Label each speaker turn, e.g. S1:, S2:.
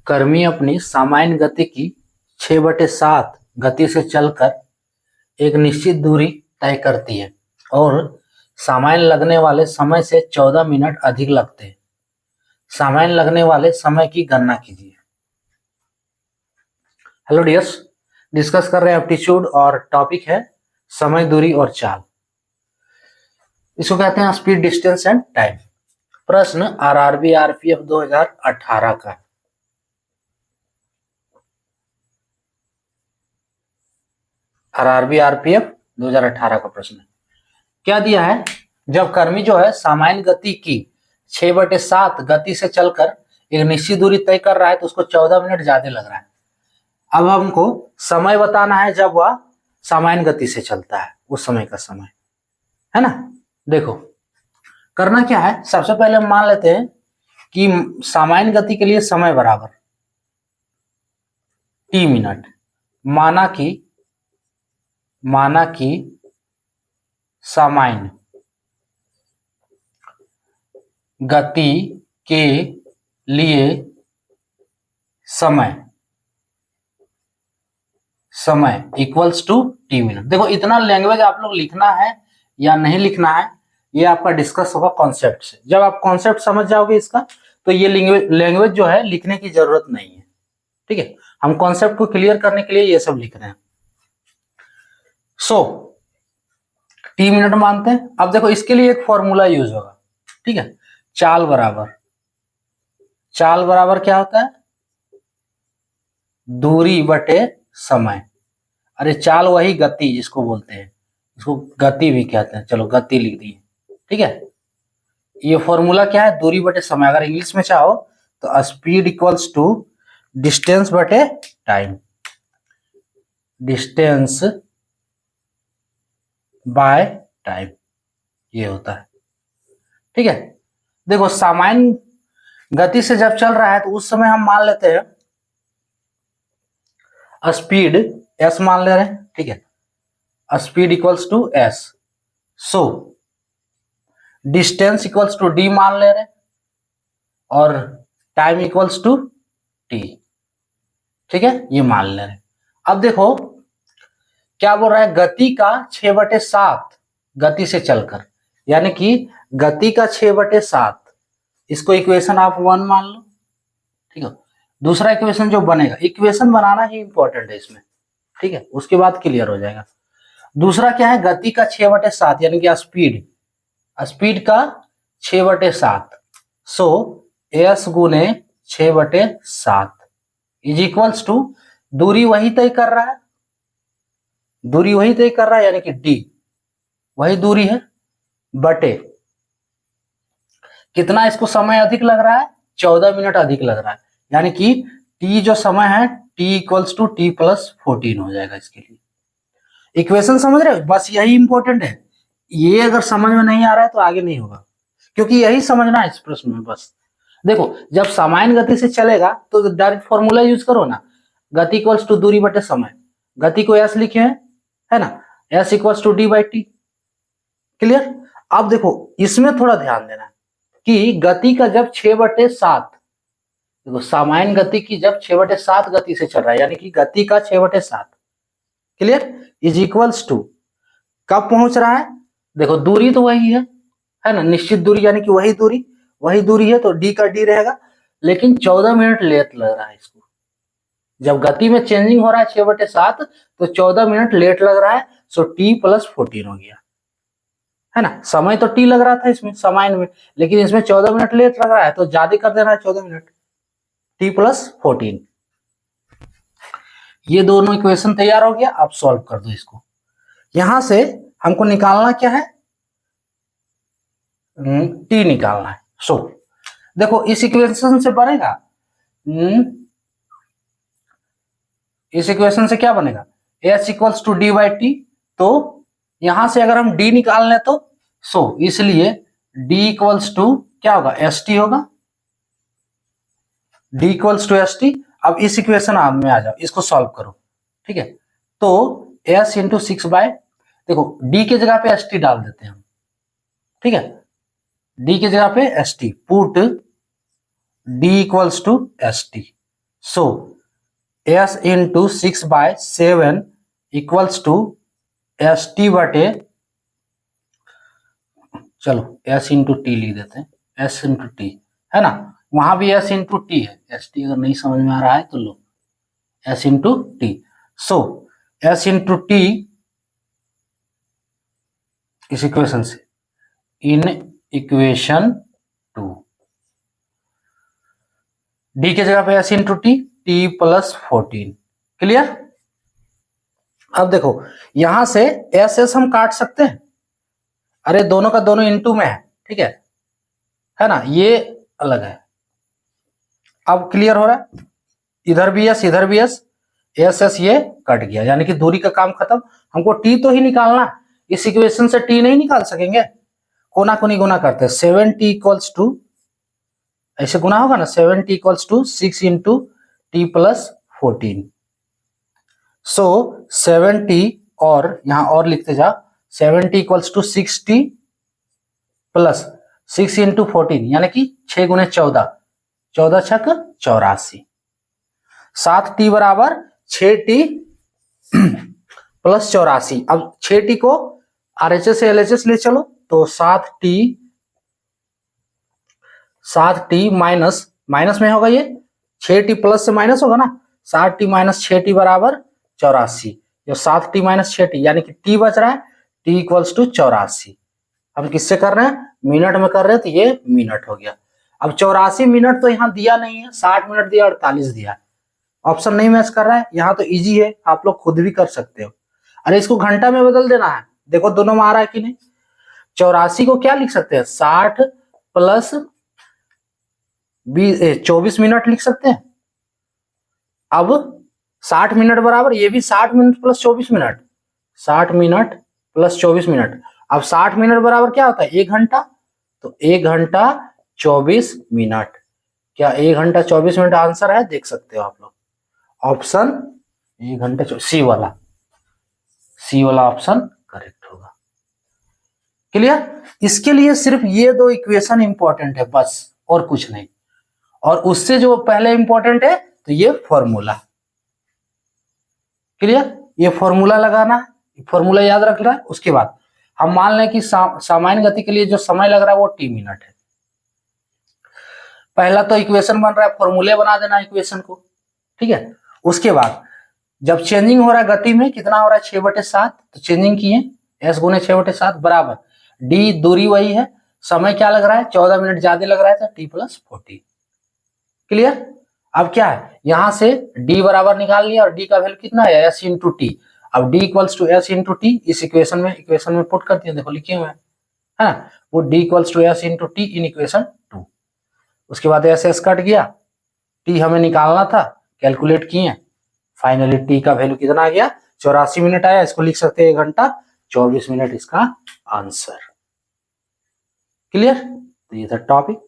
S1: कर्मी अपनी सामान्य गति की 6/7 गति से चलकर एक निश्चित दूरी तय करती है और सामान्य लगने वाले समय से 14 मिनट अधिक लगते हैं। सामान्य लगने वाले समय की गणना कीजिए। हेलो डियर्स, डिस्कस कर रहे हैं एप्टीट्यूड और टॉपिक है समय, दूरी और चाल। इसको कहते हैं स्पीड, डिस्टेंस एंड टाइम। प्रश्न आरआरबी आरपीएफ 2018 का। आरआरबी आरपीएफ 2018 का प्रश्न क्या दिया है? जब कर्मी जो है सामान्य गति की 6/7 गति से चलकर एक निश्चित दूरी तय कर रहा है तो उसको 14 मिनट ज्यादा लग रहा है। अब हमको समय बताना है जब वह सामान्य गति से चलता है, उस समय का समय, है ना। देखो करना क्या है, सबसे पहले हम मान लेते हैं कि सामान्य गति के लिए समय बराबर t मिनट। माना कि सामान्य गति के लिए समय इक्वल्स टू टी मिनट। देखो इतना लैंग्वेज आप लोग लिखना है या नहीं लिखना है ये आपका डिस्कस होगा कॉन्सेप्ट से। जब आप कॉन्सेप्ट समझ जाओगे इसका तो ये लैंग्वेज जो है लिखने की जरूरत नहीं है, ठीक है। हम कॉन्सेप्ट को क्लियर करने के लिए ये सब लिख रहे हैं। टी मिनट मानते हैं। अब देखो इसके लिए एक फॉर्मूला यूज होगा, ठीक है। चाल बराबर क्या होता है? दूरी बटे समय। अरे चाल वही गति जिसको बोलते हैं, इसको गति भी कहते हैं। चलो गति लिख दिए, ठीक है। ये फॉर्मूला क्या है? दूरी बटे समय। अगर इंग्लिश में चाहो तो स्पीड इक्वल्स टू डिस्टेंस बटे टाइम। डिस्टेंस बाय टाइम ये होता है, ठीक है। देखो सामान्य गति से जब चल रहा है तो उस समय हम मान लेते हैं स्पीड s मान ले रहे हैं, ठीक है। Speed equals to s। So distance equals to d मान ले रहे हैं और टाइम इक्वल्स टू t, ठीक है, ये मान ले रहे हैं। अब देखो क्या बोल रहा है? गति का 6/7 गति से चलकर, यानी कि गति का 6/7, इसको इक्वेशन आप 1 मान लो, ठीक है। दूसरा इक्वेशन जो बनेगा, इक्वेशन बनाना ही इंपॉर्टेंट है इसमें, ठीक है, उसके बाद क्लियर हो जाएगा। दूसरा क्या है? गति का 6/7 यानी कि स्पीड का 6/7। सो s गुने 6/7 इज इक्वल्स टू दूरी वही तय कर रहा है, यानी कि d वही दूरी है बटे कितना इसको समय अधिक लग रहा है? 14 मिनट अधिक लग रहा है, यानी कि t जो समय है t equals to t plus 14 हो जाएगा। इसके लिए इक्वेशन समझ रहे हो? बस यही इंपॉर्टेंट है। ये अगर समझ में नहीं आ रहा है तो आगे नहीं होगा, क्योंकि यही समझना है इस प्रश्न में बस। देखो जब सामान्य गति से चलेगा तो डायरेक्ट फॉर्मूला यूज करो ना, गति इक्वल्स टू दूरी बटे समय। गति को s लिखे हैं, है ना, s equals to d by T. Clear? अब देखो इसमें थोड़ा ध्यान देना है कि गति का जब 6/7, देखो सामान्य गति की जब 6/7 गति से चल रहा है, यानी कि गति का 6/7, क्लियर, इज इक्वल्स टू कब पहुंच रहा है? देखो दूरी तो वही है ना, निश्चित दूरी, यानी कि वही दूरी है तो d का d रहेगा, लेकिन 14 मिनट लेट लग रहा है इसको। जब गति में चेंजिंग हो रहा है 6/7 तो 14 मिनट लेट लग रहा है। सो t प्लस 14 हो गया, है ना। समय तो t लग रहा था इसमें सामान्य में, लेकिन इसमें 14 मिनट लेट लग रहा है तो ज्यादा कर देना है 14 मिनट, t प्लस 14। ये दोनों इक्वेशन तैयार हो गया। आप सॉल्व कर दो इसको। यहां से हमको निकालना क्या है? t निकालना है। सो देखो इस इक्वेशन से बनेगा, इस इक्वेशन से क्या बनेगा? s equals to D by T. तो यहां से अगर हम d निकाल लें तो इसलिए d इक्वल्स टू क्या होगा? एस टी होगा, d equals to S T. अब इस इक्वेशन में आ जाओ, इसको सॉल्व करो, ठीक है। तो s इंटू 6 बाय, देखो d के जगह पे एस टी डाल देते हैं हम, ठीक है। d की जगह पे S T, put d equals to S T. So S into 6/7 equals to S T बटे, चलो एस इंटू टी लिख देते हैं, एस इंटू टी है ना, वहां भी एस इंटू टी है, एस टी अगर नहीं समझ में आ रहा है तो लो S into T. So S into T इस इक्वेशन से, इन इक्वेशन 2 डी के जगह पे S into T, T plus 14। Clear. अब देखो यहां से एस एस हम काट सकते हैं, अरे दोनों का दोनों इंटू में है, ठीक है ना, ये अलग है। अब क्लियर हो रहा है, इधर भी एस इधर भी एस, एस एस ये कट गया, यानी कि दूरी का काम खत्म। हमको टी तो ही निकालना, इस इक्वेशन से टी नहीं निकाल सकेंगे, कोना कोनी गुना करते हैं। 7t इक्वल्स टू, ऐसे गुना होगा ना, 7t equals to 6 into T plus 14। So 7t और यहां और लिखते जा, 7t equals to 6t plus 6 into 14, यानी कि 6 गुने 14, 14 छक 84, 7t बराबर 6t प्लस 84। अब 6t को RHS से LHS ले चलो, तो 7t माइनस माइनस में होगा, ये 6t प्लस से माइनस होगा ना, 7t माइनस 6t बराबर 84, जो 7t माइनस 6t यानी कि t बच रहा है, t इक्वल्स टू 84। हम किससे कर रहे हैं, मिनट में कर रहे हैं, तो ये मिनट हो गया। अब 84 मिनट तो यहाँ दिया नहीं है, 60 मिनट दिया, 48 दिया, ऑप्शन नहीं मैच कर रहा है। यहाँ तो इजी है, आप लोग खुद भी कर सकते हो। अरे इसको घंटा में बदल देना है, देखो दोनों में आ रहा है कि नहीं। 84 को क्या लिख सकते हैं, 60 प्लस 24 मिनट लिख सकते हैं। अब 60 मिनट बराबर, ये भी 60 minute plus 24 minute, 60 minute plus 24 minute. अब 60 मिनट बराबर क्या होता है, 1 घंटा, तो 1 घंटा 24 मिनट। क्या 1 घंटा 24 मिनट आंसर है, देख सकते हो आप लोग, ऑप्शन 1 घंटा सी वाला ऑप्शन करेक्ट होगा। क्लियर। इसके लिए सिर्फ ये 2 इक्वेशन इंपॉर्टेंट है बस, और कुछ नहीं। और उससे जो पहले इंपॉर्टेंट है, तो ये फॉर्मूला। क्लियर, ये फॉर्मूला लगाना, फॉर्मूला याद रख रहा है। उसके बाद हम मान लें कि सामान्य गति के लिए जो समय लग रहा है वो t मिनट है। पहला तो इक्वेशन बन रहा है, फॉर्मूले बना देना इक्वेशन को, ठीक है। उसके बाद जब चेंजिंग हो रहा है गति में, कितना हो रहा है, 6/7, तो चेंजिंग किए s गुने 6/7 बराबर d, दूरी वही है, समय क्या लग रहा है, 14 मिनट ज्यादा लग रहा है, तो t प्लस 40। क्लियर। अब क्या है, यहां से d बराबर निकाल लिया, और d का वैल्यू कितना है, s इंटू टी। अब d equals to s into T, इस इक्वेशन में पुट कर दिया, देखो लिखे हुए हैं, है ना, वो d equals to s into T in equation 2। उसके बाद s s कट गया, t हमें निकालना था, कैलकुलेट किए, फाइनली t का वैल्यू कितना आ गया, 84 मिनट आया। इसको लिख सकते हैं 1 घंटा 24 मिनट इसका आंसर। क्लियर। तो ये था टॉपिक।